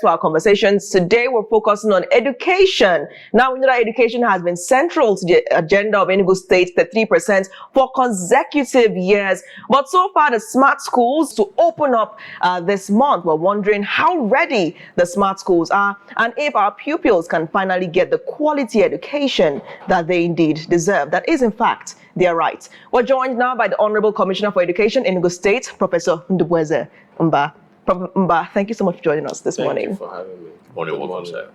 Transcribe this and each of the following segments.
To our conversations today, we're focusing on education. Now, we know that education has been central to the agenda of Enugu State, the 3% for consecutive years. But so far, the smart schools to open up this month, we're wondering how ready the smart schools are and if our pupils can finally get the quality education that they indeed deserve. That is, in fact, their right. We're joined now by the Honorable Commissioner for Education, Enugu State, Professor Ndubueze Mbah. Prof. Mbah, thank you so much for joining us this morning. Thank you for having me. Welcome, sir.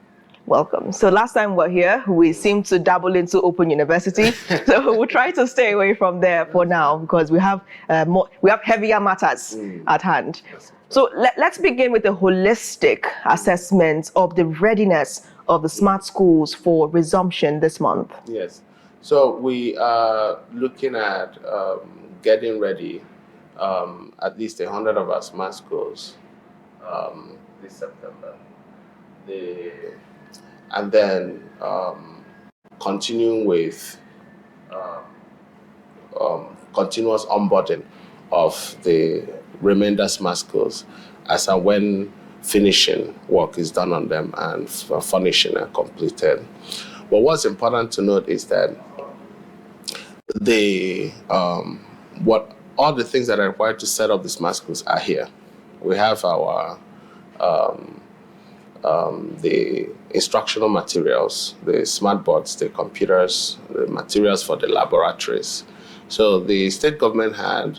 Welcome. So last time we were here, we seemed to dabble into Open University. So we'll try to stay away from there for now because we have heavier matters at hand. So let's begin with a holistic assessment of the readiness of the smart schools for resumption this month. Yes. So we are looking at getting ready at least 100 of our smart schools this September. And then continuing with continuous onboarding of the remainder smart schools as and when finishing work is done on them and furnishing are completed. But what's important to note is that all the things that are required to set up the smart schools are here. We have our the instructional materials, the smart boards, the computers, the materials for the laboratories. So the state government had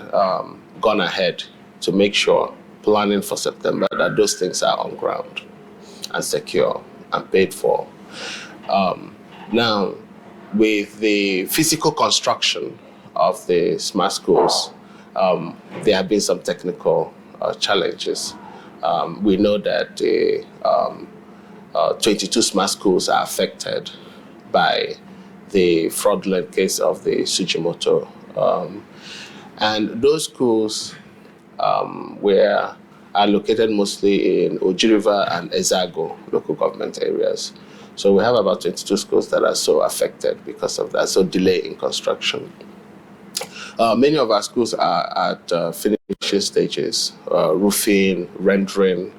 gone ahead to make sure, planning for September, that those things are on ground and secure and paid for. Now, with the physical construction of the smart schools, there have been some technical challenges. We know that 22 smart schools are affected by the fraudulent case of the Sujimoto. And those schools are located mostly in Oji River and Ezago local government areas. So we have about 22 schools that are so affected because of that, so delay in construction. Many of our schools are at finishing stages, roofing, rendering.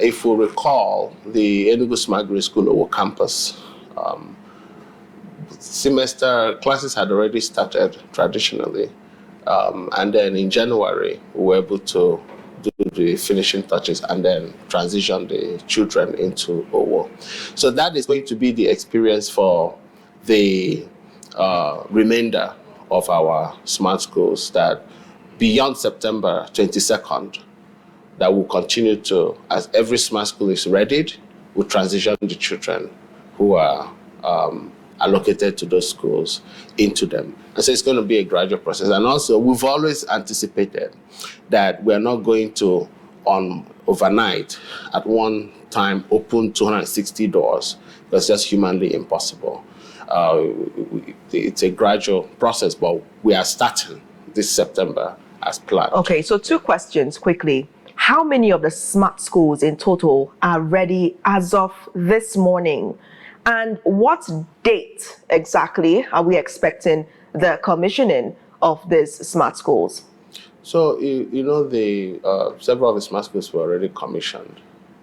If we recall, the Enugu Smart Grade School Owo campus, semester classes had already started traditionally. And then in January, we were able to do the finishing touches and then transition the children into Owo. So that is going to be the experience for the remainder of our smart schools, that beyond September 22nd, that will continue to, as every smart school is readied, we'll transition the children who are allocated to those schools into them. And so it's going to be a gradual process. And also, we've always anticipated that we're not going to, overnight, at one time, open 260 doors. That's just humanly impossible. It's a gradual process, but we are starting this September as planned. Okay, so two questions quickly. How many of the smart schools in total are ready as of this morning? And what date exactly are we expecting the commissioning of these smart schools? So, several of the smart schools were already commissioned,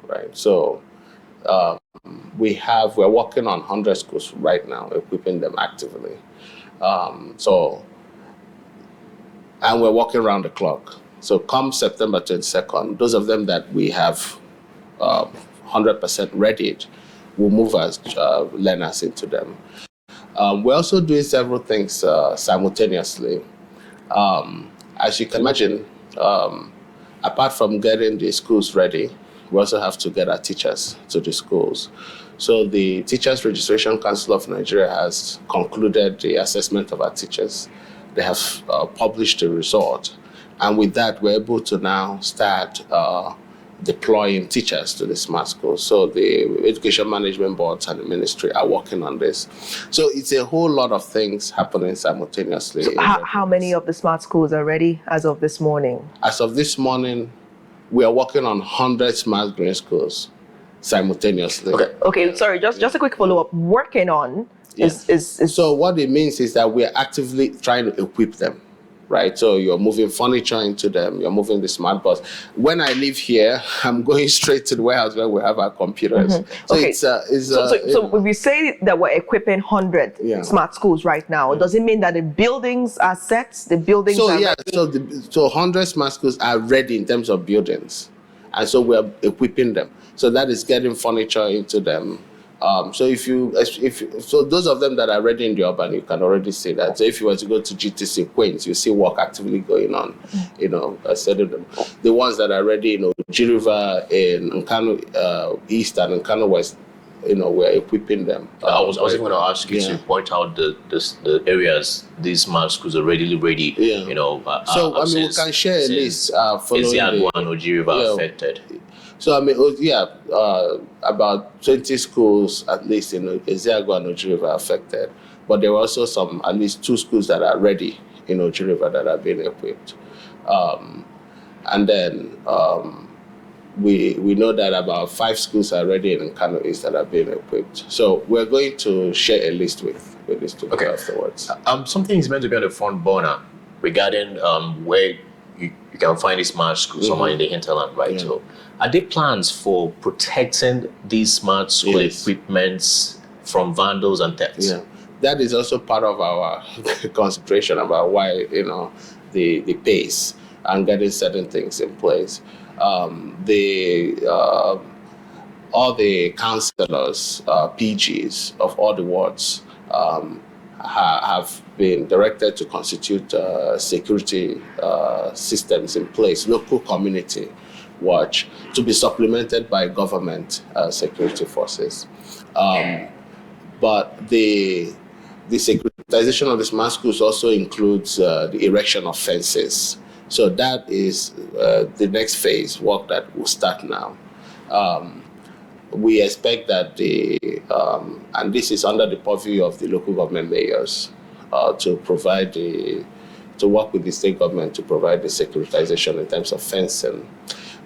right? So, we're working on 100 schools right now, equipping them actively. And we're working around the clock. So come September 22nd, those of them that we have 100% readied, we'll move as learners into them. We're also doing several things simultaneously. As you can imagine, apart from getting the schools ready, we also have to get our teachers to the schools. So the Teachers Registration Council of Nigeria has concluded the assessment of our teachers. They have published the result. And with that, we're able to now start deploying teachers to the smart schools. So the education management boards and the ministry are working on this. So it's a whole lot of things happening simultaneously. So how many of the smart schools are ready as of this morning? As of this morning, we are working on 100 smart green schools simultaneously. Okay. Sorry, just a quick follow-up. Working on is... So what it means is that we are actively trying to equip them. right? So you're moving furniture into them, you're moving the smart bus. When I live here, I'm going straight to the warehouse where we have our computers. So Okay. it's So if we say that we're equipping 100 Yeah. smart schools right now, does it mean that the buildings are set? The buildings so are yeah, ready? so 100 smart schools are ready in terms of buildings, and so we're equipping them. So that is getting furniture into them. So so those of them that are ready in the urban, you can already see that. So if you were to go to GTC Queens, you see work actively going on, setting them. The ones that are ready in Oji River, in Nkanu East and Nkanu West, we're equipping them. I was even going to ask you Yeah. to point out the areas these smart schools are ready ready. Yeah. So we can share a list following Eziagwa and Oji River affected. So about 20 schools at least in Eziagwa and Oji River affected, but there were also at least 2 schools that are ready in Oji River that are being equipped, and then we know that about 5 schools are ready in Kano East that are being equipped. So we're going to share a list with these 2 afterwards. Something is meant to be on the front burner regarding where you can find these smart schools somewhere in the hinterland, right? Yeah. So are there plans for protecting these smart school equipments from vandals and thefts? Yeah, that is also part of our consideration about why, the pace and getting certain things in place. All the councillors, PGs of all the wards have been directed to constitute security systems in place, local community watch, to be supplemented by government security forces. But the securitization of the smart schools also includes the erection of fences. So that is the next phase, work that will start now. We expect that and this is under the purview of the local government mayors, to work with the state government to provide the securitization in terms of fencing,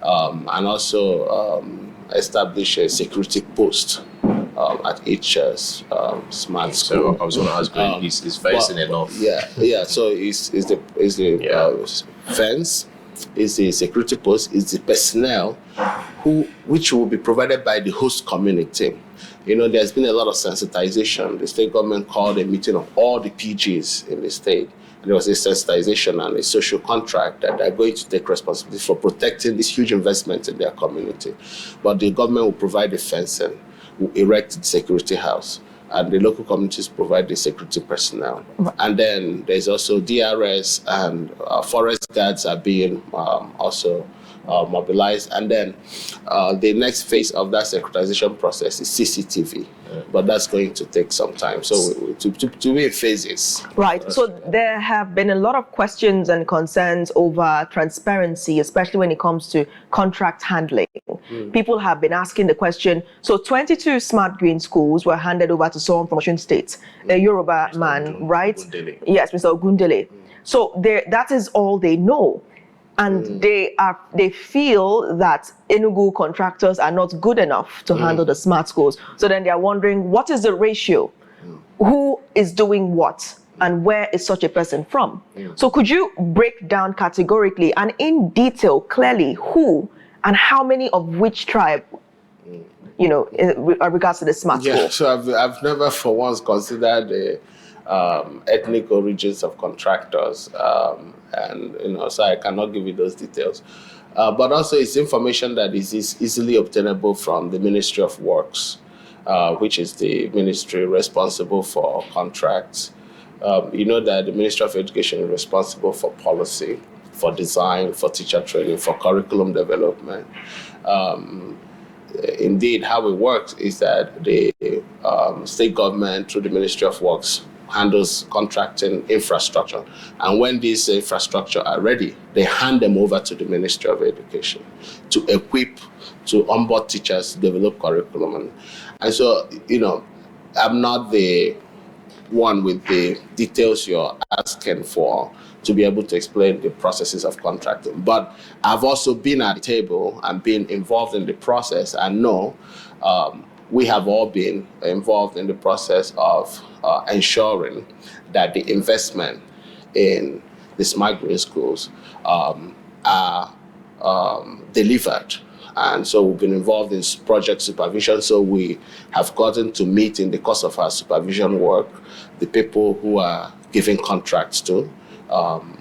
and also establish a security post at each smart school. So I was going to ask, is fencing enough? Yeah. So is the fence, is the security post, is the personnel which will be provided by the host community. There's been a lot of sensitization. The state government called a meeting of all the PGs in the state. And there was a sensitization and a social contract that they're going to take responsibility for protecting this huge investment in their community. But the government will provide the fencing, will erect the security house, and the local communities provide the security personnel. And then there's also DRS and forest guards are being also mobilized. And then the next phase of that securitization process is CCTV. But that's going to take some time. So to be in phases. Right. So there have been a lot of questions and concerns over transparency, especially when it comes to contract handling. People have been asking the question, so 22 smart green schools were handed over to someone from Osun State, a Yoruba man, right? Ogundele. Yes, Mr. Ogundele. So that is all they know. And they feel that Enugu contractors are not good enough to handle the smart schools. So then they are wondering, what is the ratio? Who is doing what? And where is such a person from? So could you break down categorically and in detail, clearly, who and how many of which tribe, in regards to the smart school? Yeah, so I've never for once considered the ethnic origins of contractors. So I cannot give you those details. But also it's information that is easily obtainable from the Ministry of Works, which is the ministry responsible for contracts. You know that the Ministry of Education is responsible for policy, for design, for teacher training, for curriculum development. Indeed, how it works is that the state government, through the Ministry of Works, handles contracting infrastructure. And when these infrastructure are ready, they hand them over to the Ministry of Education to equip, to onboard teachers, develop curriculum. And so, I'm not the one with the details you're asking for to be able to explain the processes of contracting. But I've also been at the table and been involved in the process and know we have all been involved in the process of ensuring that the investment in the smart green schools are delivered. And so we've been involved in project supervision. So we have gotten to meet in the course of our supervision work the people who are giving contracts to.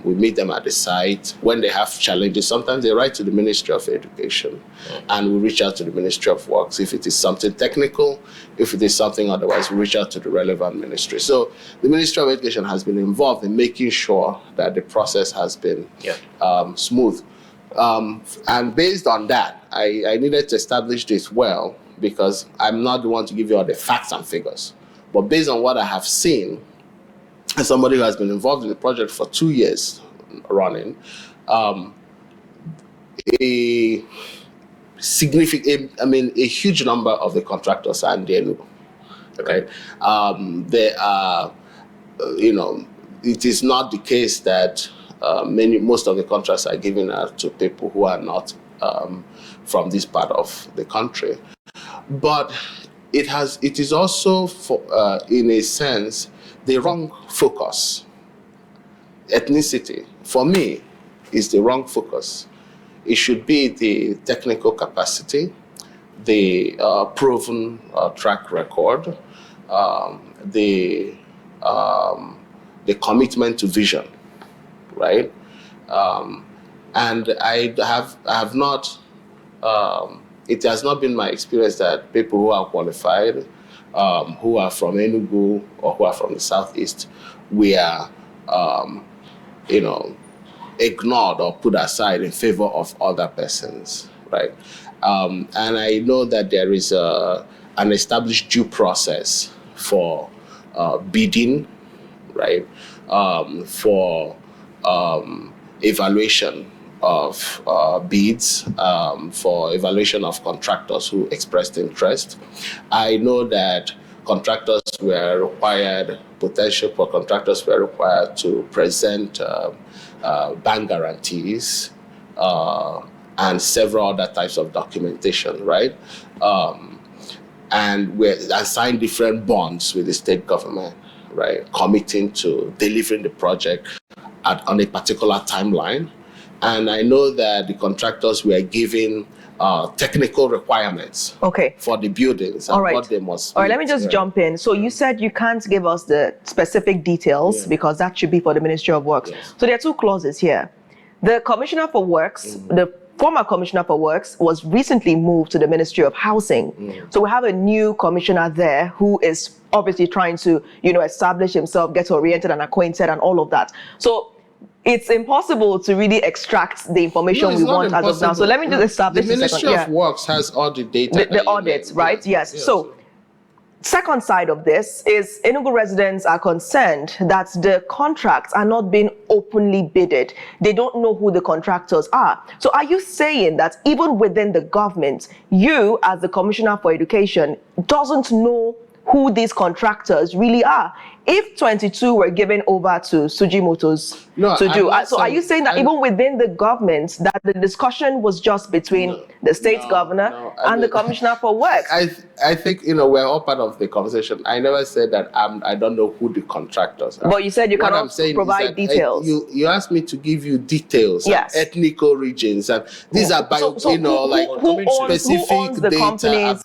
We meet them at the site. When they have challenges, sometimes they write to the Ministry of Education, and we reach out to the Ministry of Works. If it is something technical, if it is something otherwise, we reach out to the relevant ministry. So the Ministry of Education has been involved in making sure that the process has been smooth. And based on that, I needed to establish this well, because I'm not the one to give you all the facts and figures. But based on what I have seen, as somebody who has been involved in the project for 2 years running, a huge number of the contractors are in the Enugu. Okay, there are, it is not the case that most of the contracts are given out to people who are not from this part of the country, but it is also, in a sense, the wrong focus. Ethnicity, for me, is the wrong focus. It should be the technical capacity, the proven track record, the commitment to vision, right? And I have not. It has not been my experience that people who are qualified, who are from Enugu or who are from the Southeast, we are, ignored or put aside in favor of other persons, right? And I know that there is an established due process for bidding, right? For evaluation of bids, for evaluation of contractors who expressed interest. I know that contractors were required, potential for contractors were required to present bank guarantees and several other types of documentation, right? And signed different bonds with the state government, right? Committing to delivering the project on a particular timeline. And I know that the contractors were given technical requirements for the buildings and what they must. All right, let me just jump in. So you said you can't give us the specific details because that should be for the Ministry of Works. Yes. So there are two clauses here. The Commissioner for Works, the former Commissioner for Works, was recently moved to the Ministry of Housing. So we have a new commissioner there who is obviously trying to, establish himself, get oriented and acquainted and all of that. So it's impossible to really extract the information we want as of now. So let me just establish the Ministry of Works has all the data. The audits, right? Yes. So second side of this is Enugu residents are concerned that the contracts are not being openly bidded. They don't know who the contractors are. So are you saying that even within the government, you as the Commissioner for Education doesn't know who these contractors really are? If 22 were given over to Sujimoto's to do, so are you saying that even within the government, that the discussion was just between the state governor and the Commissioner for Works? I think, we're all part of the conversation. I never said that I don't know who the contractors are. But you said you cannot provide details. You asked me to give you details, yes, ethnic origins, and these are who owns the data. companies?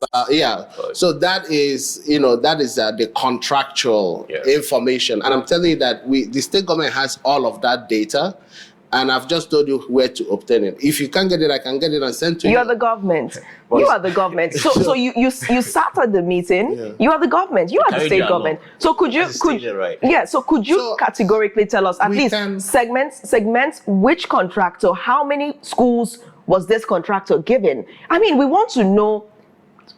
So that is, the contractual information. And I'm telling you that the state government has all of that data, and I've just told you where to obtain it. If you can't get it, I can get it and send to you. You're the government. You are the government. So you sat at the meeting. Yeah. You are the government. You are the state government. So could you categorically tell us at least segments which contractor, how many schools was this contractor given? I mean, we want to know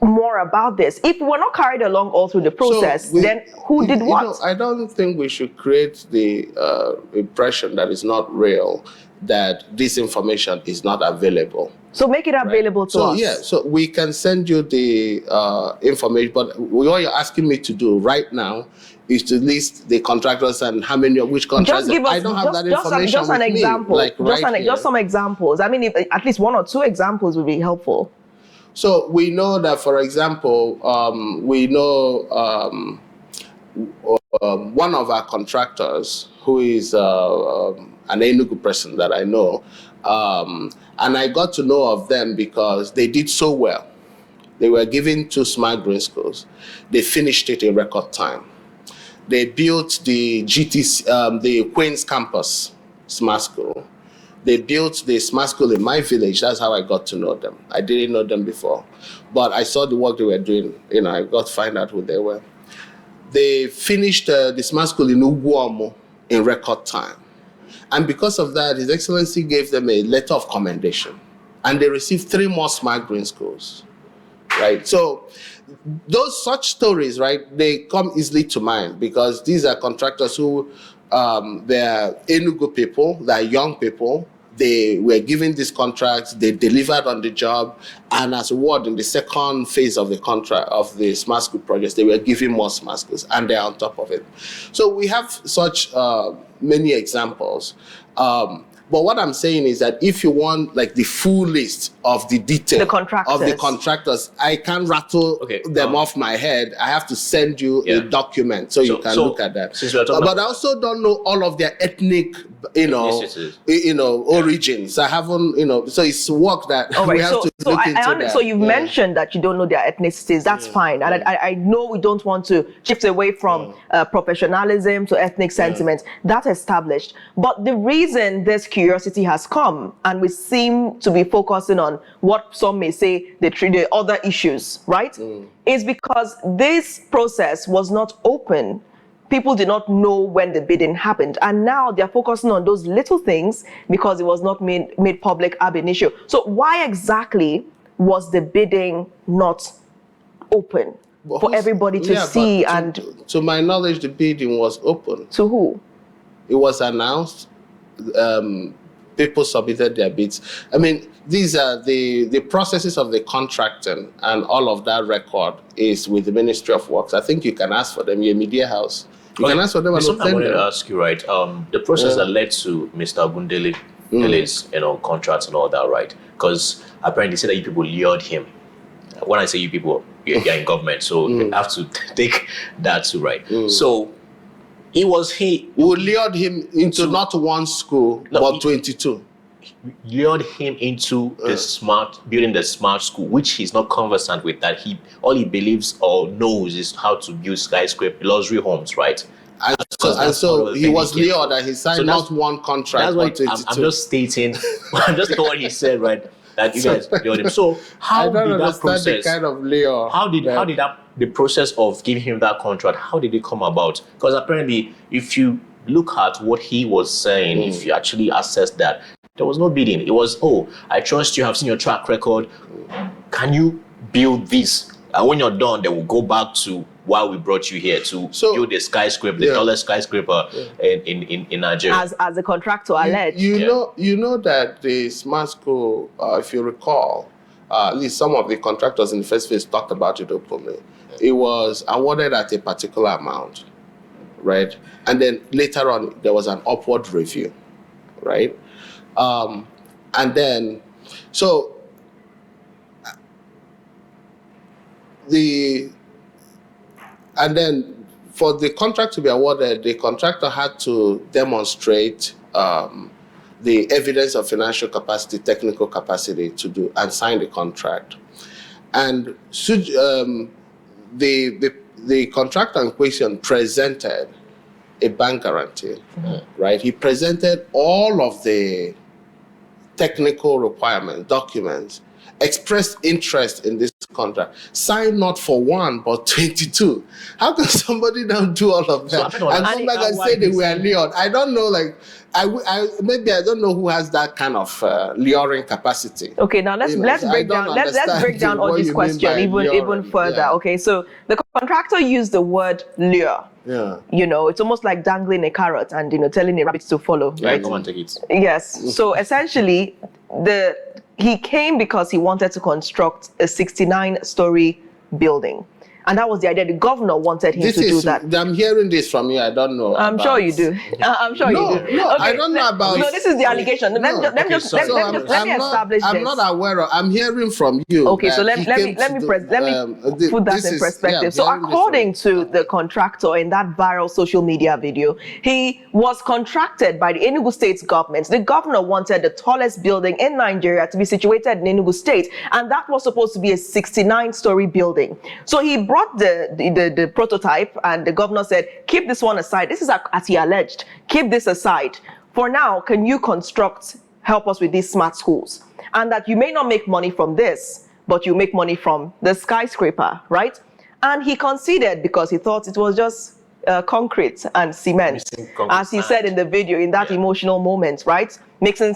more about this. If we're not carried along all through the process, then who did what? I don't think we should create the impression that it's not real, that this information is not available. So make it available to us. So we can send you the information, but what you're asking me to do right now is to list the contractors and how many of which contractors. I don't have that information. Just an example. Just some examples. I mean, if at least one or two examples would be helpful. So we know that, for example, one of our contractors who is an Enugu person that I know. And I got to know of them because they did so well. They were given 2 smart green schools. They finished it in record time. They built the the Queen's Campus Smart School. They built the smart school in my village. That's how I got to know them. I didn't know them before, but I saw the work they were doing. I got to find out who they were. They finished the smart school in Uguamo in record time. And because of that, His Excellency gave them a letter of commendation. And they received 3 more smart green schools, right? So such stories, right, they come easily to mind because these are contractors who, they're Enugu people, they're young people. They were given these contracts, they delivered on the job, and as a reward, in the second phase of the contract of the smart school projects, they were given more smart schools, and they're on top of it. So we have such many examples. But what I'm saying is that if you want like the full list of the detail of the contractors, I can't rattle them off my head. I have to send you a document so you can look at that. But I also don't know all of their ethnic, origins. I haven't, so it's work that we have to look into that. So you've mentioned that you don't know their ethnicities. That's fine. And I know we don't want to shift away from professionalism to ethnic sentiment. That's established. But the reason this curiosity has come, and we seem to be focusing on what some may say the other issues, right? Is because this process was not open. People did not know when the bidding happened. And now they're focusing on those little things because it was not made public ab initio. So why exactly was the bidding not open for everybody to see? To my knowledge, the bidding was open. To who? It was announced. People submitted their bids. I mean, these are the processes of the contracting, and all of that record is with the Ministry of Works. I think you can ask for them. You're a media house. You can ask for them. Something I wanted to ask you, right? The process that led to Mr. Ogundele's, contracts and all that, right? Because apparently they said that you people lured him. When I say you people, you're in government, so you have to take that too, right? So we lured him into not one school, but 22. Lured him into building the smart school, which he's not conversant with. That all he believes or knows is how to build skyscraper luxury homes, right? And so he was lured and he signed not one contract. That's what I'm just stating. I'm just what he said, right? That you guys lured him. So how did that process? The kind of lure. How did the process of giving him that contract? How did it come about? Because apparently, if you look at what he was saying, if you actually assess that, there was no bidding. It was, I trust you, have seen your track record. Can you build this? And when you're done, they will go back to why we brought you here to build a skyscraper, the tallest skyscraper in Nigeria. As the contractor alleged. You know that the smart school, if you recall, at least some of the contractors in the first phase talked about it openly. It was awarded at a particular amount, right? And then later on, there was an upward review, right? And then, for the contract to be awarded, the contractor had to demonstrate the evidence of financial capacity, technical capacity to do and sign the contract. And the contractor in question presented a bank guarantee, right? He presented all of the technical requirements, documents, expressed interest in this contract, signed not for 1, but 22. How can somebody now do all of that? And come back and say they were lured? I don't know, maybe I don't know who has that kind of luring capacity. Okay, now let's break down all this question even further. Yeah. Okay, so the contractor used the word lure. Yeah. It's almost like dangling a carrot and telling a rabbit to follow. Yeah, right? Come and take it. Yes. So essentially, he came because he wanted to construct a 69-story building. And that was the idea. The governor wanted him to do that. I'm hearing this from you. I don't know. I'm sure you do. I'm sure you do. No, okay, I don't know about. No, this is the allegation. Let me establish this. I'm not aware of. I'm hearing from you. Okay, so let me put that in perspective. Yeah, so according to the contractor in that viral social media video, he was contracted by the Enugu State government. The governor wanted the tallest building in Nigeria to be situated in Enugu State, and that was supposed to be a 69-story building. So he brought the prototype, and the governor said, keep this one aside. This is as he alleged. Keep this aside. For now, can you help us with these smart schools? And that you may not make money from this, but you make money from the skyscraper, right? And he conceded because he thought it was just concrete and cement, as he said in the video, in that emotional moment, right? Mixing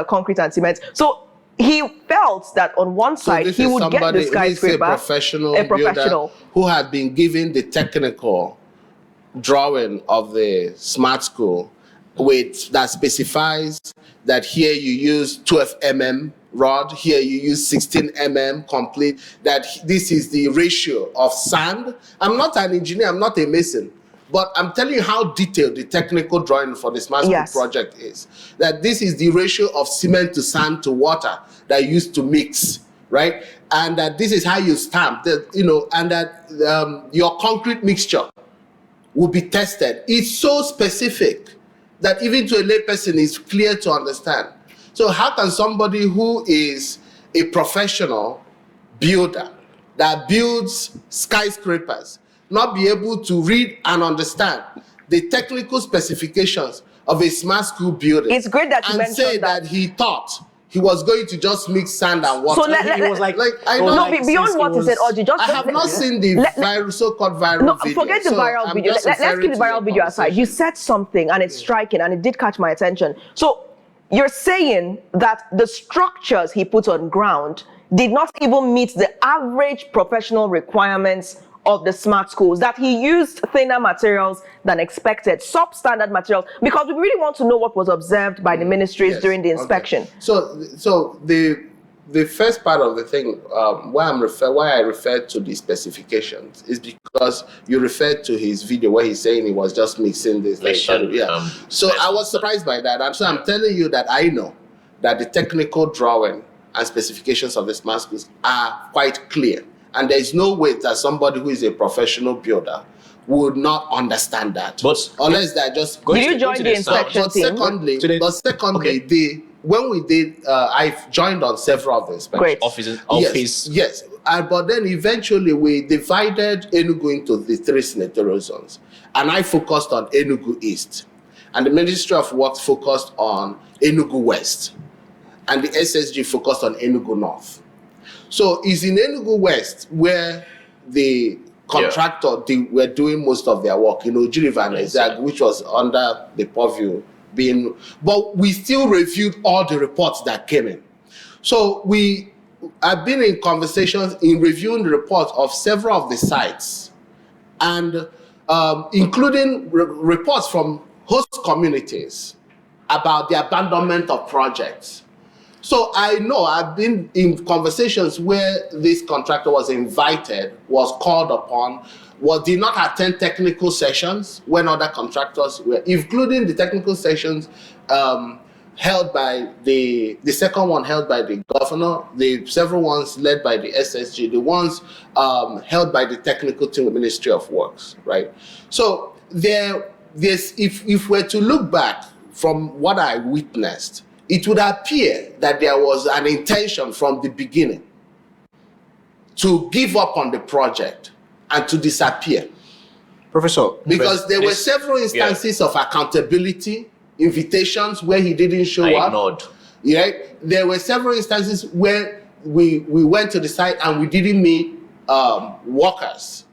concrete and cement. So he felt that on one side he would get the skyscraper, a professional who had been given the technical drawing of the smart school, that specifies that here you use 12 mm rod, here you use 16 mm complete, that this is the ratio of sand. I'm not an engineer, I'm not a mason, but I'm telling you how detailed the technical drawing for the smart school project is. That this is the ratio of cement to sand to water that you used to mix, right? And that this is how you stamp, and that your concrete mixture will be tested. It's so specific that even to a lay person it's clear to understand. So how can somebody who is a professional builder that builds skyscrapers not be able to read and understand the technical specifications of a smart school building? It's great that you mentioned say that he thought he was going to just mix sand and water. So he was like I don't know. Beyond what he said, I have not seen the so-called viral video. Forget the viral video. Let's keep the viral video aside. You said something and it's striking and it did catch my attention. So you're saying that the structures he put on ground did not even meet the average professional requirements of the smart schools, that he used thinner materials than expected, substandard materials, because we really want to know what was observed by the ministries during the inspection. Okay. So the first part of the thing, why I referred to the specifications is because you referred to his video where he's saying he was just mixing this. So I was surprised by that. And so I'm telling you that I know that the technical drawing and specifications of the smart schools are quite clear. And there is no way that somebody who is a professional builder would not understand that. But unless they're just going to join the inspection team. But secondly, when we did, I've joined on several of the inspections. Office. Yes. But then eventually we divided Enugu into the 3 senatorial zones. And I focused on Enugu East. And the Ministry of Works focused on Enugu West. And the SSG focused on Enugu North. So it's in Enugu West where the contractor were doing most of their work, Jirivan, which was under the purview but we still reviewed all the reports that came in. So I've been in conversations in reviewing the reports of several of the sites, and including reports from host communities about the abandonment of projects. So I know I've been in conversations where this contractor was invited, was called upon, did not attend technical sessions when other contractors were, including the technical sessions held by the second one held by the governor, the several ones led by the SSG, the ones held by the technical team of the Ministry of Works, right? So if we're to look back from what I witnessed, it would appear that there was an intention from the beginning to give up on the project and to disappear. Professor, because there were several instances of accountability, invitations where he didn't show up. Ignored. Right? There were several instances where we went to the site and we didn't meet workers.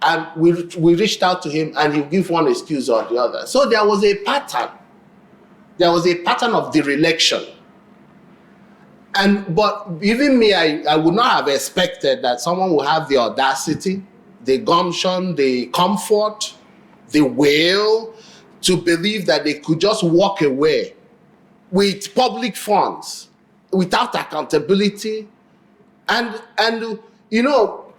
And we reached out to him and he'll give one excuse or the other. So there was a pattern. There was a pattern of dereliction. But even me, I would not have expected that someone would have the audacity, the gumption, the comfort, the will to believe that they could just walk away with public funds without accountability. And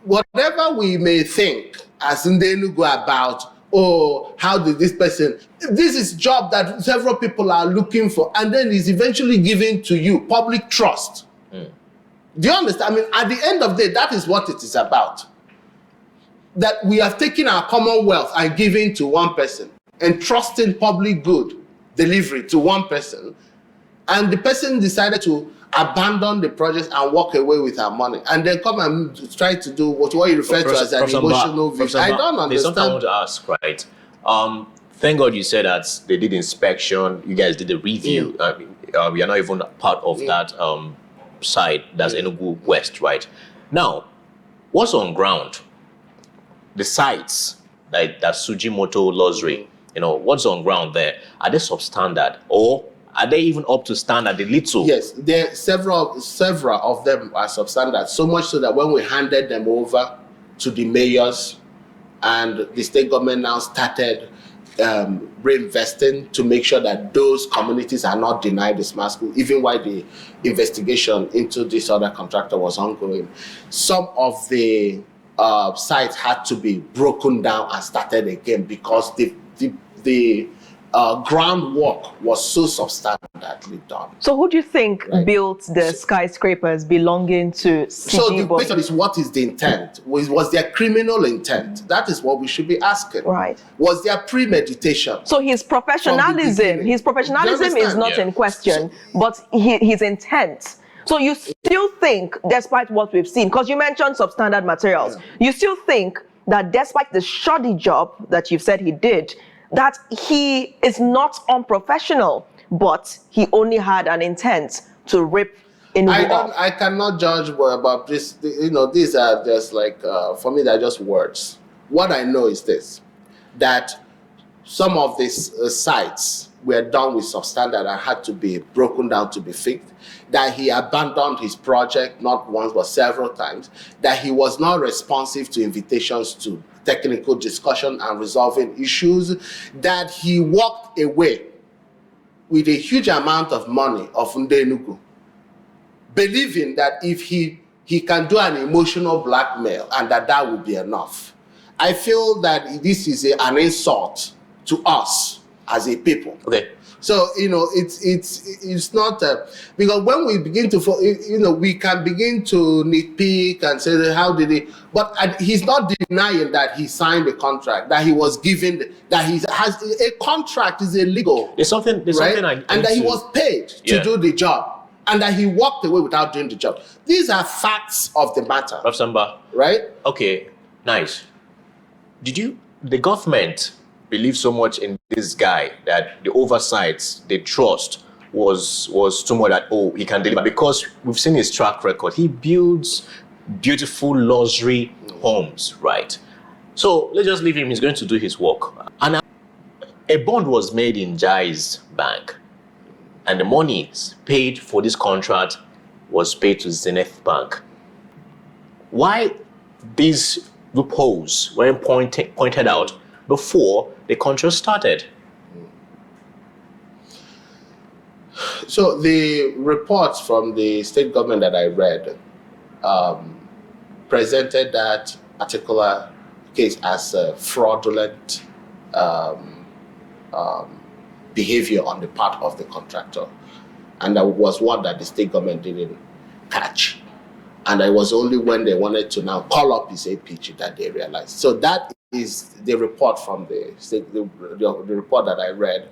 whatever we may think as in the Enugu about, oh, how did this person, this is job that several people are looking for, and then is eventually given to you, public trust. Do you understand? I mean, at the end of the day, that is what it is about. That we have taken our commonwealth and given to one person, and trusting public good delivery to one person, and the person decided to abandon the project and walk away with our money, and then come and try to do what you refer to as an emotional view. I don't understand. There's something I want to ask, right? Thank God you said that they did inspection, you guys did a review. I mean, we are not even part of that side, that's Enugu West, right? Now, what's on ground? The sites, like that Sujimoto Losry, what's on ground there? Are they substandard, or are they even up to standard a little? Yes, there several of them are substandard, so much so that when we handed them over to the mayors and the state government now started reinvesting to make sure that those communities are not denied the smart school, even while the investigation into this other contractor was ongoing. Some of the sites had to be broken down and started again because the groundwork was so substandardly done. So who do you think built the skyscrapers belonging to Sujimoto? So the question is, what is the intent? Was there criminal intent? That is what we should be asking. Right. Was there premeditation? So his professionalism is not in question, but his intent. So you still think, despite what we've seen, because you mentioned substandard materials, you still think that despite the shoddy job that you've said he did, that he is not unprofessional, but he only had an intent to rip Enugu off. I cannot judge about this. These are just like, for me, they're just words. What I know is this, that some of these sites were done with substandard and had to be broken down to be fixed, that he abandoned his project not once but several times, that he was not responsive to invitations to technical discussion and resolving issues, that he walked away with a huge amount of money of Enugu, believing that if he can do an emotional blackmail and that will be enough. I feel that this is an insult to us as a people. Okay. So, it's not, because when we begin to, we can begin to nitpick and say, how did he, but he's not denying that he signed a contract, that he was given, that he has a contract is illegal. There's something and that he was paid to do the job, and that he walked away without doing the job. These are facts of the matter. Prof. Mbah. Right? Okay, nice. The government believe so much in this guy that the oversights, the trust was too much that, he can deliver, because we've seen his track record. He builds beautiful luxury homes, right? So let's just leave him. He's going to do his work. And a bond was made in Jai's bank, and the money paid for this contract was paid to Zenith Bank. Why these loopholes weren't pointed out before the contract started? So the reports from the state government that I read presented that particular case as a fraudulent behavior on the part of the contractor. And that was one that the state government didn't catch. And it was only when they wanted to now call up his APG that they realized. So that is the report from the report that I read.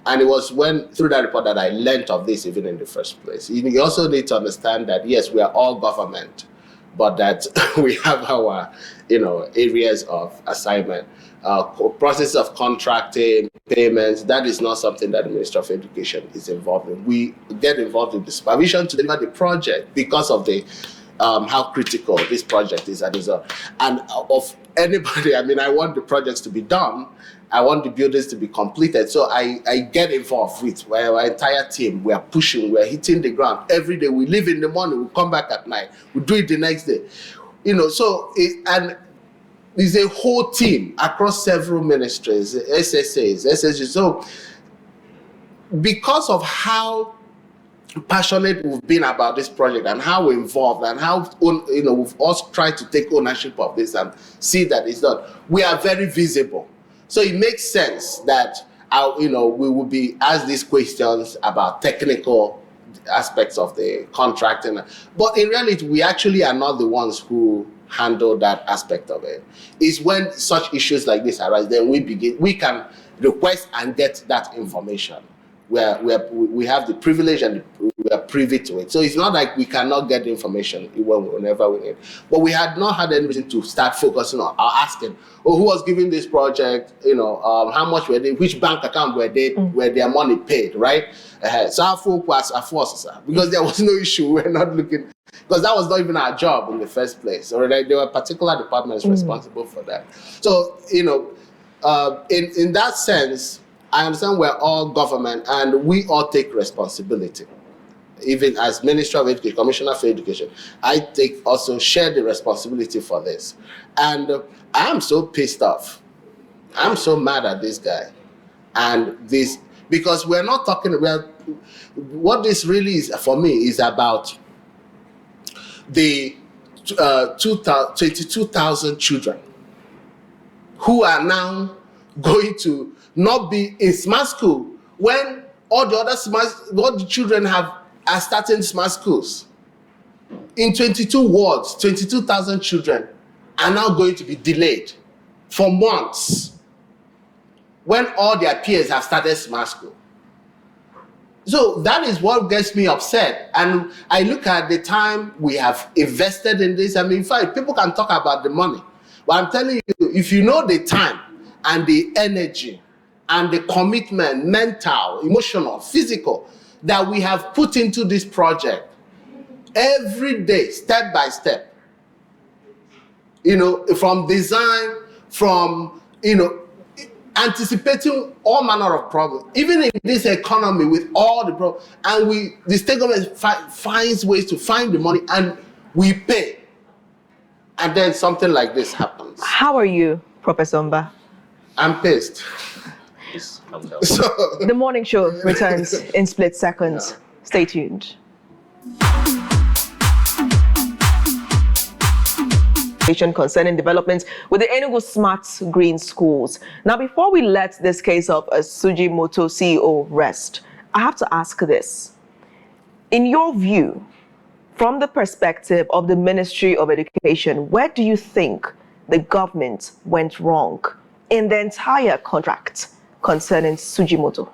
And it was through that report that I learned of this even in the first place. You also need to understand that, yes, we are all government, but that we have our, areas of assignment. Process of contracting, payments, that is not something that the Minister of Education is involved in. We get involved in the supervision to deliver the project because of the how critical this project is and of anybody. I mean, I want the projects to be done. I want the buildings to be completed. So I get involved with our entire team. We are pushing, we are hitting the ground every day. We leave in the morning, we come back at night. We do it the next day. And there's a whole team across several ministries, SSAs, SSGs. So because of how passionate we've been about this project and how we're involved and how we've also tried to take ownership of this and see that it's done, we are very visible. So it makes sense that we will be asked these questions about technical aspects of the contracting. But in reality, we actually are not the ones who handle that aspect of it. It's when such issues like this arise, then we can request and get that information. We have the privilege and we are privy to it. So it's not like we cannot get the information whenever we need. But we had not had any reason to start focusing on or asking, who was giving this project, how much were they, which bank account were their money paid, right? So our folk was a force, because there was no issue. We're not looking, because that was not even our job in the first place. Or there were particular departments responsible for that. So, in that sense, I understand we're all government and we all take responsibility. Even as Minister of Education, Commissioner for Education, I share the responsibility for this. And I'm so pissed off. I'm so mad at this guy. And this, because we're not talking about, what this really is for me is about the 22,000 children who are now going to not be in smart school when all the children are starting smart schools. In 22 wards, 22,000 children are now going to be delayed for months when all their peers have started smart school. So that is what gets me upset. And I look at the time we have invested in this. I mean, in fact, people can talk about the money, but I'm telling you, if you know the time and the energy and the commitment, mental, emotional, physical, that we have put into this project every day, step by step, from design, from, anticipating all manner of problems, even in this economy with all the problems, and the state government finds ways to find the money and we pay. And then something like this happens. How are you, Professor Mbah? I'm pissed. So, the morning show returns in split seconds. Stay tuned. Concerning developments with the Enugu Smart Green Schools. Now, before we let this case of a Sujimoto CEO rest, I have to ask this. In your view, from the perspective of the Ministry of Education, where do you think the government went wrong in the entire contract concerning Sujimoto?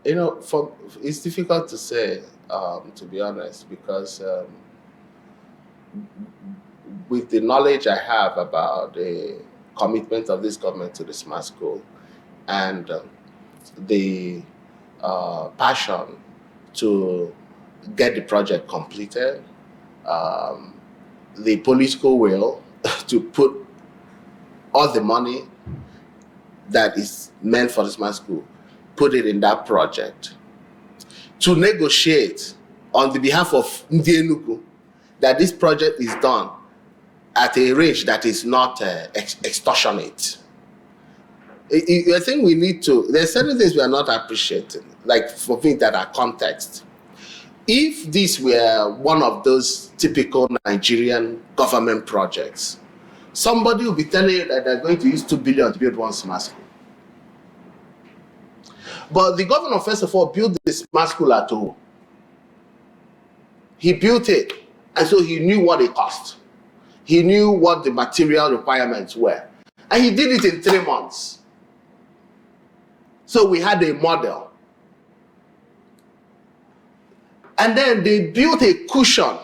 It's difficult to say, to be honest, because with the knowledge I have about the commitment of this government to the smart school and the passion to get the project completed, the political will to put all the money that is meant for the smart school, put it in that project, to negotiate on the behalf of Enugu that this project is done at a range that is not extortionate. I think we need to, there's certain things we are not appreciating, like for things that are context. If this were one of those typical Nigerian government projects, somebody will be telling you that they're going to use 2 billion to build one smart school. But the governor, first of all, built the smart school at home. He built it, and so he knew what it cost. He knew what the material requirements were. And he did it in 3 months. So we had a model. And then they built a cushion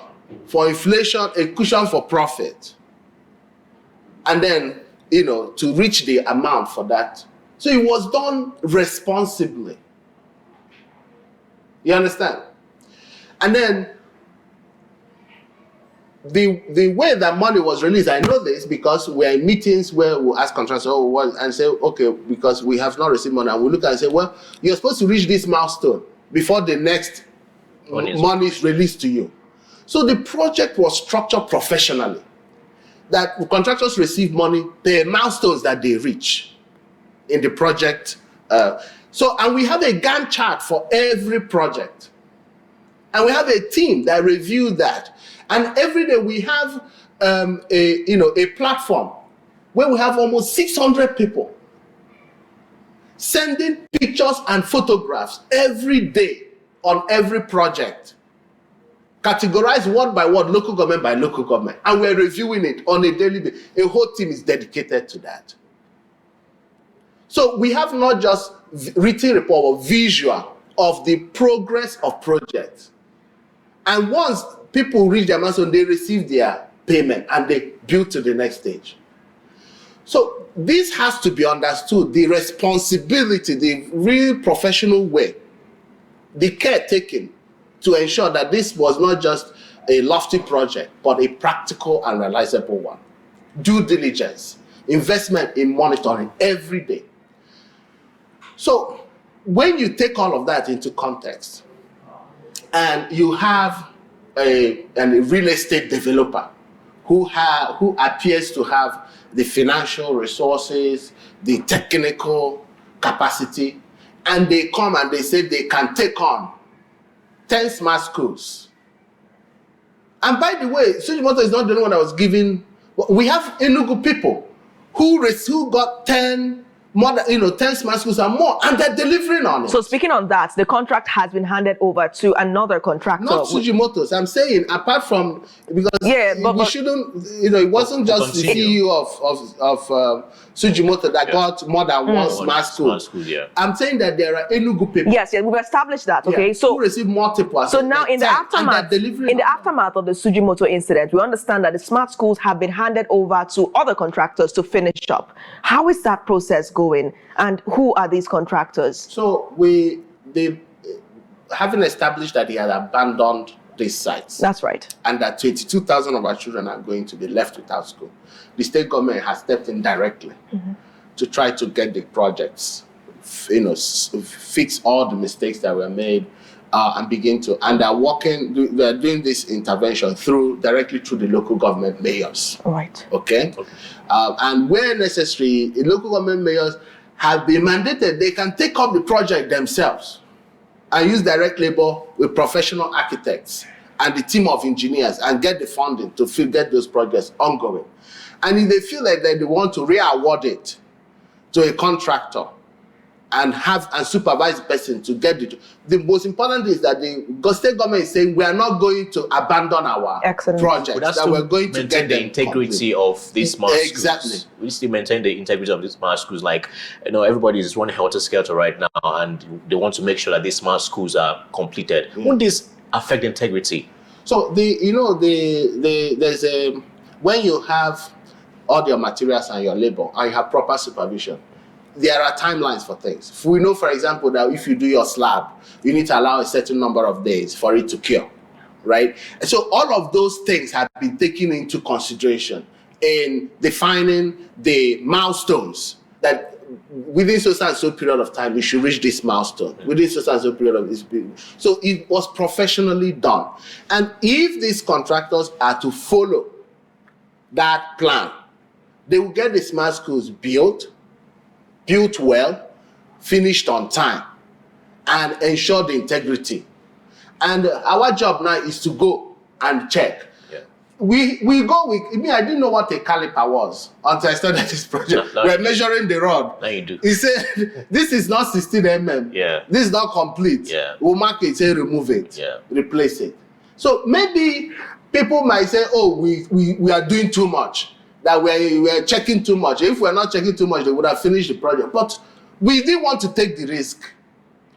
for inflation, a cushion for profit. And then, to reach the amount for that. So it was done responsibly. You understand? And then the way that money was released, I know this because we're in meetings where we'll ask contractors and say, okay, because we have not received money. And we look and say, well, you're supposed to reach this milestone before the next money is released to you. So the project was structured professionally, that contractors receive money per milestones that they reach. in the project. And we have a Gantt chart for every project. And we have a team that reviews that. And every day we have a platform where we have almost 600 people sending pictures and photographs every day on every project, categorized word by word, local government by local government, and we're reviewing it on a daily basis. A whole team is dedicated to that. So we have not just written report or visual of the progress of projects. And once people reach their milestone, they receive their payment and they build to the next stage. So this has to be understood, the responsibility, the real professional way, the care taken to ensure that this was not just a lofty project, but a practical and realizable one. Due diligence, investment in monitoring every day. So when you take all of that into context, and you have a real estate developer who appears to have the financial resources, the technical capacity, and they come and they say they can take on 10 smart schools. And by the way, Sujimoto is not the only one that was giving. We have Enugu people who got 10 smart schools and more, and they're delivering on it. So speaking on that, the contract has been handed over to another contractor. Not Sujimoto's. I'm saying apart from, because we shouldn't, it wasn't just the CEO of Sujimoto that got more than one smart school. Yeah. I'm saying that there are Enugu people. Yes, we've established that. Okay, who receive multiple. So now in the aftermath of the Sujimoto incident, we understand that the smart schools have been handed over to other contractors to finish up. How is that process going, and who are these contractors? So they having established that he had abandoned these sites. That's right. And that 22,000 of our children are going to be left without school. The state government has stepped in directly to try to get the projects, fix all the mistakes that were made, and begin to. And they're doing this intervention directly through the local government mayors. Right. Okay. And where necessary, the local government mayors have been mandated. They can take up the project themselves and use direct labor with professional architects and the team of engineers and get the funding to get those projects ongoing. And if they feel like they want to re-award it to a contractor and supervise the person to get it, the most important is that the state government is saying we are not going to abandon our projects, that we're going to get the integrity of these smart schools. Exactly. We still maintain the integrity of these smart schools. Like, everybody is running helter-skelter right now, and they want to make sure that these smart schools are completed. Won't this affect integrity? So when you have all your materials and your labor and you have proper supervision, there are timelines for things. We know, for example, that if you do your slab, you need to allow a certain number of days for it to cure, right? And so all of those things have been taken into consideration in defining the milestones that within so and so period of time, we should reach this milestone. Within so and so period of this period. So it was professionally done. And if these contractors are to follow that plan, they will get the smart schools built well, finished on time, and ensure the integrity. And our job now is to go and check. Yeah. We go with, I didn't know what a caliper was until I started this project. We're measuring the rod. Now you do. He said, this is not 16 mm. Yeah. This is not complete. Yeah. We'll mark it, say remove it. Yeah. Replace it. So maybe people might say, oh, we are doing too much. That we're checking too much. If we're not checking too much, they would have finished the project. But we didn't want to take the risk.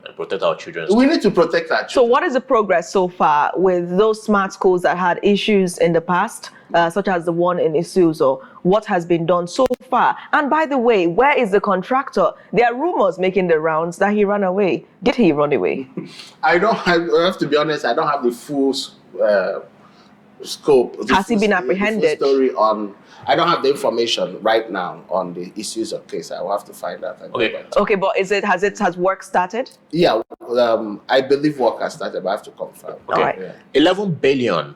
And protect our children. We need to protect our children. So what is the progress so far with those smart schools that had issues in the past, such as the one in Isuzu? What has been done so far? And by the way, where is the contractor? There are rumors making the rounds that he ran away. Did he run away? I have to be honest, I don't have the full scope. Has he been apprehended? I don't have the information right now on the issues of case. I will have to find out. Okay, but has work started? Yeah, I believe work has started, but I have to confirm. Okay. All right. Yeah. 11 billion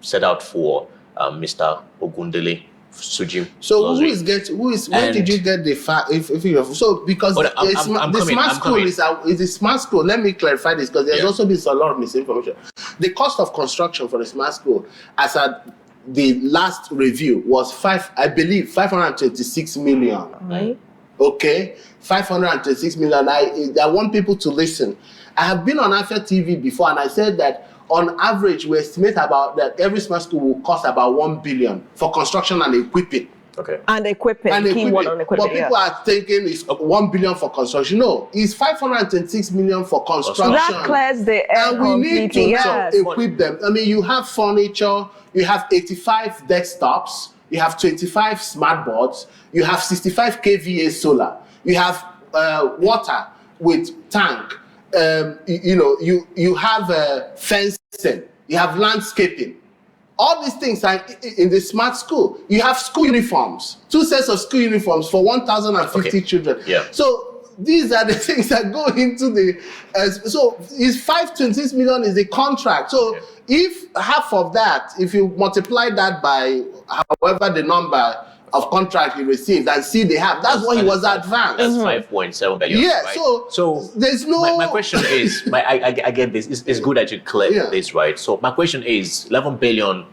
set out for Mr. Ogundele Sujim. So where did you get the fact? If you so because But the smart school is a smart school. Let me clarify this because there's also been a lot of misinformation. The cost of construction for the smart school, as at the last review, was 526 million. Right. Okay, 526 million. I want people to listen. I have been on Afia TV before, and I said that on average, we estimate about that every smart school will cost about 1 billion for construction and equipment. Okay. And equipment. Keyword on equipment. But people are thinking it's 1 billion for construction. No, it's 526 million for construction. That clears the air and we need to yes. equip them. I mean, you have furniture, you have 85 desktops, you have 25 smart boards, you have 65 kVA solar, you have water with tank. You have fencing, you have landscaping. All these things are in the smart school. You have school uniforms, 2 sets of school uniforms for 1,050 children. Yeah. So these are the things that go into the. So is 526 million is the contract. So if half of that, if you multiply that by however the number of contract he received and see they have, that's what he was advanced. That's 5.7 billion. Yeah, right? so there's no. My question is, I get this. It's good that you clear this, right? So my question is, 11 billion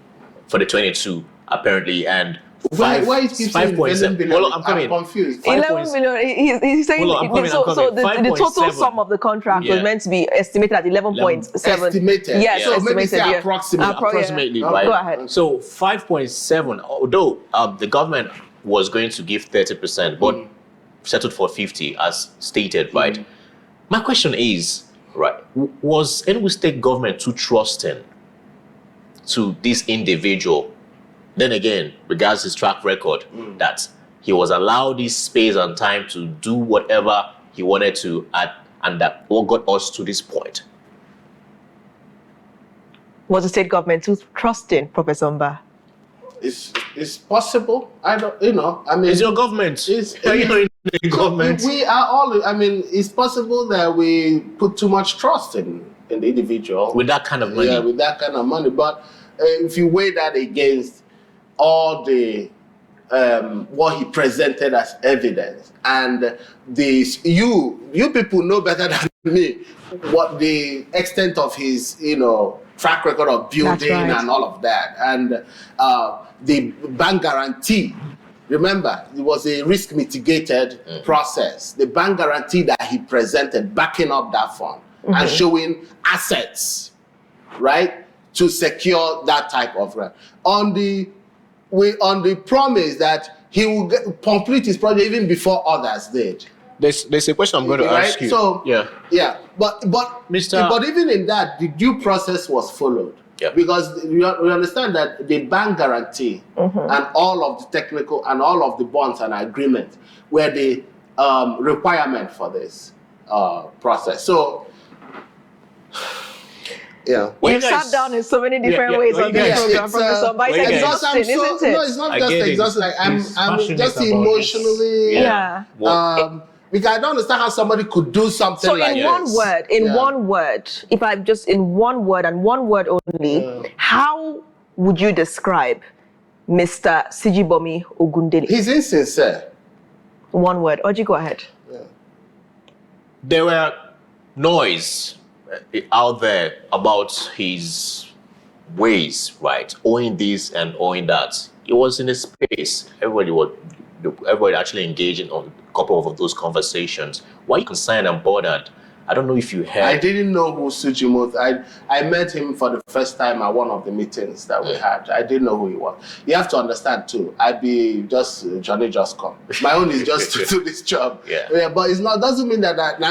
for the 22 apparently, and why you keep saying 11 billion? Well, I'm coming. confused. 11 million. He's saying so the total sum of the contract was meant to be estimated at 11.7. Estimated. Yes, so maybe say estimated, approximately, right? Go ahead. So 5.7, although the government was going to give 30%, but settled for 50 as stated, right? My question is, right, was Enugu State government too trusting to this individual? Then again, regards his track record, that he was allowed this space and time to do whatever he wanted to, and that what got us to this point. Was the state government too trusting, Professor Mbah? It's possible. I mean, It's your government. It's in the government. We are all. I mean, it's possible that we put too much trust in the individual With that kind of money. Yeah, with that kind of money. But if you weigh that against all the what he presented as evidence, and you people know better than me what the extent of his track record of building and all of that, and the bank guarantee. Remember, it was a risk mitigated process. The bank guarantee that he presented, backing up that fund and showing assets, right, to secure that type of grant. On the promise that he will complete his project even before others did. There's a question I'm going to ask you. So but even in that, the due process was followed. Yeah. Because we understand that the bank guarantee and all of the technical and all of the bonds and agreements were the requirement for this process. So You've sat down in so many different ways on this program, Professor Mbah. It's exhausting, isn't it? No, it's not just exhausting. Like, I'm just emotionally. Because I don't understand how somebody could do something like this. So in one word, if I'm just in one word and one word only, how would you describe Mr. Sijibomi Ogundele? He's insincere. One word. Oji, go ahead. There were noise out there about his ways, right? Owing this and owing that. He was in a space. Everybody actually engaging on a couple of those conversations. Why are you concerned and bothered? I don't know if you heard. I didn't know who Sujimoto. I met him for the first time at one of the meetings that we had. I didn't know who he was. You have to understand too. I be just Johnny just come. My own is just to do this job. But it's not. Doesn't mean that you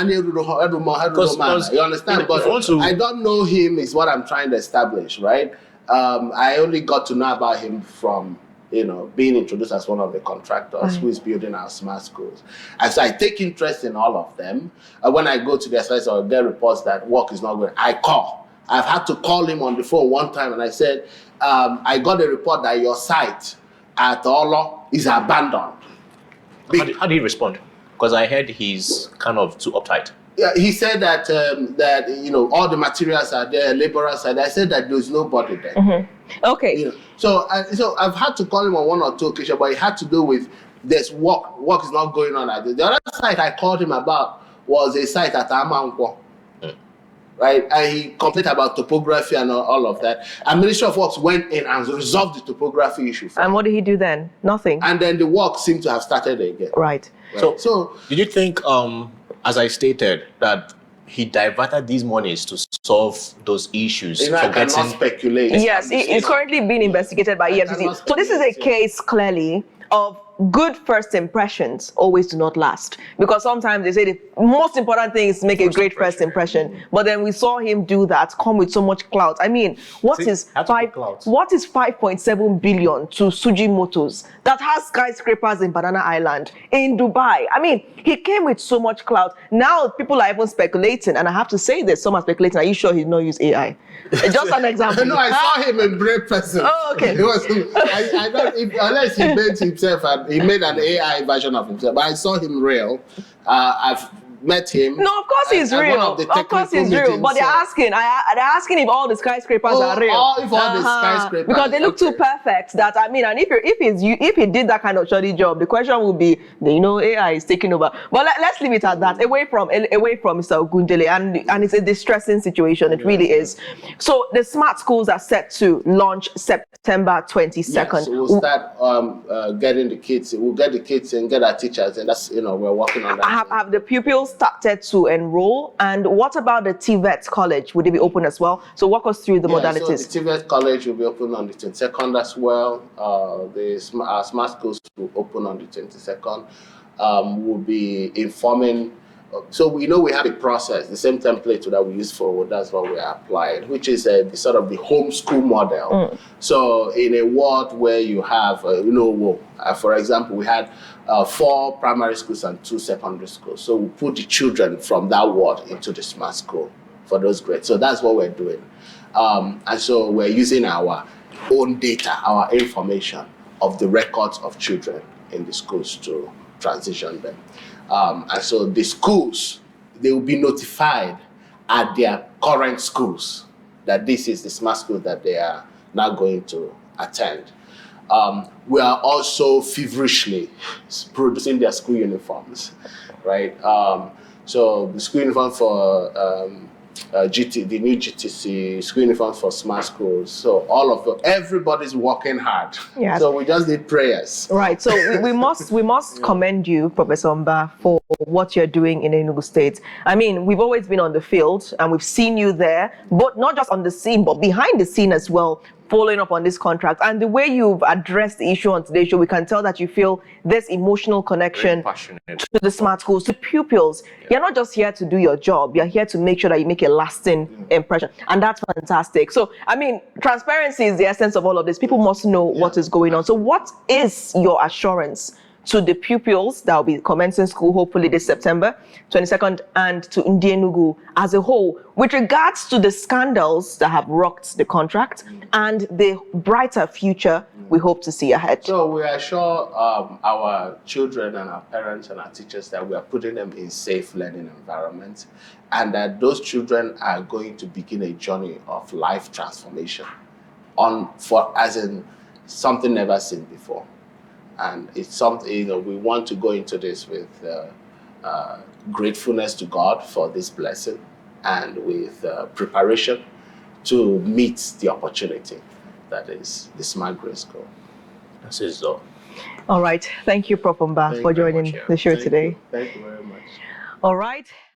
understand. But I don't know him. Is what I'm trying to establish, right? I only got to know about him from being introduced as one of the contractors who is building our smart schools. And so I take interest in all of them. When I go to their sites or get reports that work is not going, I call. I've had to call him on the phone one time and I said, I got a report that your site at Olo is abandoned. How did he respond? Because I heard he's kind of too uptight. Yeah, he said that that all the materials are there, laborers are there. I said that there's nobody there. Okay. So I've had to call him on one or two occasions, but it had to do with this work. Work is not going on at the other site I called him about was a site at Amankwo. Right, and he complained about topography and all of that. And Ministry of Works went in and resolved the topography issue. And what did he do then? Nothing. And then the work seemed to have started again. Right. So did you think, as I stated, that he diverted these monies to solve those issues? I cannot speculate. Yes, it's currently being investigated by EFCC. So this is a case clearly of good first impressions always do not last, because sometimes they say the most important thing is to make a great first impression. But then we saw him do that, come with so much clout. I mean, what is 5.7 billion to Sujimoto's that has skyscrapers in Banana Island, in Dubai? I mean, he came with so much clout. Now people are even speculating, and I have to say this, some are speculating, are you sure he did not use AI? Just an example. No, I saw him in brave person. Oh, okay. It was, I don't, unless he made himself, he made an AI version of himself, but I saw him real. I've met him. No, of course he's real. Of course he's real. But they're asking if all the skyscrapers are real. If all the skyscrapers. Because they look too perfect. That, I mean, and if he did that kind of shoddy job, the question would be, AI is taking over. But let's leave it at that. Away from Mr. Ogundele, and it's a distressing situation. It really is. So the smart schools are set to launch September 22nd. Yes, so we'll start getting the kids. We'll get the kids and get our teachers, and that's we're working on that. Have the pupils started to enroll? And what about the TVET college? Would it be open as well? So walk us through the modalities. So the TVET college will be open on the 22nd as well. Our smart schools will open on the 22nd. We'll be informing. So we have a process, the same template that we use for, that's what we applied, which is the sort of the homeschool model. So in a world where you have, for example, we had 4 primary schools and 2 secondary schools. So we put the children from that ward into the smart school for those grades. So that's what we're doing. And so we're using our own data, our information of the records of children in the schools to transition them. And so the schools, they will be notified at their current schools that this is the smart school that they are now going to attend. We are also feverishly producing their school uniforms, right? So the school uniform for the new GTC, school uniforms for smart schools. So everybody's working hard. Yes. So we just need prayers. Right. So we must commend you, Professor Mbah, for what you're doing in Enugu State. I mean, we've always been on the field and we've seen you there, but not just on the scene, but behind the scene as well, following up on this contract. And the way you've addressed the issue on today's show, we can tell that you feel this emotional connection to the smart schools, to pupils. Yeah. You're not just here to do your job. You're here to make sure that you make a lasting impression. And that's fantastic. So, I mean, transparency is the essence of all of this. People must know what is going on. So what is your assurance to the pupils that will be commencing school hopefully this September 22nd, and to Enugu as a whole, with regards to the scandals that have rocked the contract and the brighter future we hope to see ahead? So we assure our children and our parents and our teachers that we are putting them in safe learning environments, and that those children are going to begin a journey of life transformation as in something never seen before. And it's something, we want to go into this with gratefulness to God for this blessing, and with preparation to meet the opportunity that is the Smart Grace Goal. That's it, though. All right. Thank you, Prof. Mbah, for joining the show today. Thank you very much. All right.